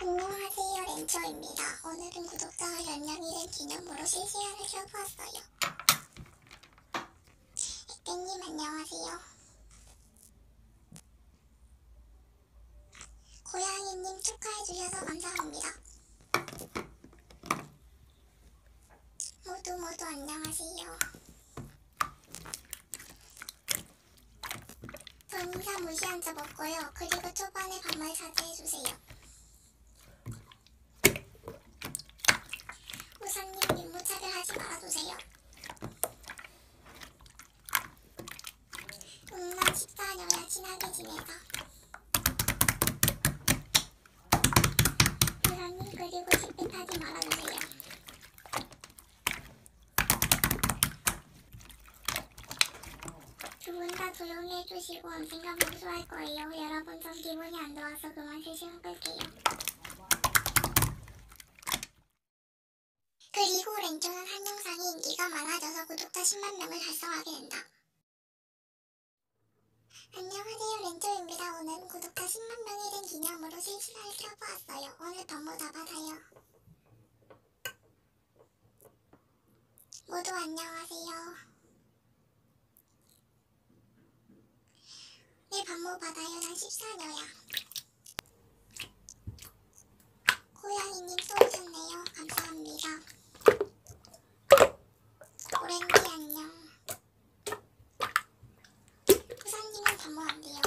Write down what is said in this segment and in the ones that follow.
안녕하세요, 렌초입니다. 오늘은 구독자가 10명이 된 기념으로 실시간을 켜보았어요. 액땡님 안녕하세요. 고양이님 축하해주셔서 감사합니다. 모두 안녕하세요. 전 인사 무시한 적 없고요. 그리고 초반에 반말 자제해주세요. 우사님 민무차별하지 말아주세요. 음란 14년을 친하게 지내자. 우사님 그리고 시빛하지 말아주세요. 두 분 다 조용히 해주시고 언젠가 복수할 거예요. 여러분 전 기분이 안 좋아서 그만 실시간 끌게요. 그리고 렌초는 한 영상이 인기가 많아져서 구독자 10만 명을 달성하게 된다. 안녕하세요, 렌초입니다. 오늘은 구독자 10만 명이 된 기념으로 실시간을 켜보았어요. 오늘 번호 다 받아요. 모두 안녕하세요. 내 번호 받아요. 난 14녀야. 고양이님 또 오셨네요. 감사합니다. 오렌지 안녕. 후사님은 번호 안 돼요.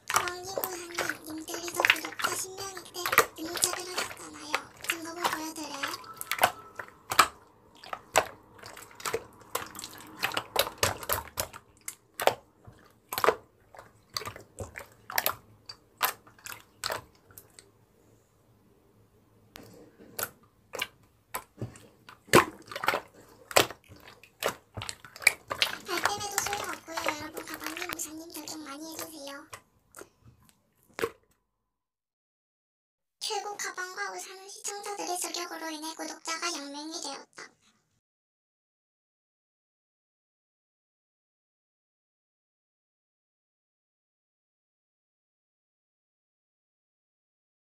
주방님, 우사님, 님들이도 구독자 10명일 때 민무차별 하셨잖아요. 증거물 보여드려요? 발뺌해도 소용없고요. 여러분 가방님, 우사님 결정 많이 해주세요. 결국 가방과 우산은 시청자들의 저격으로 인해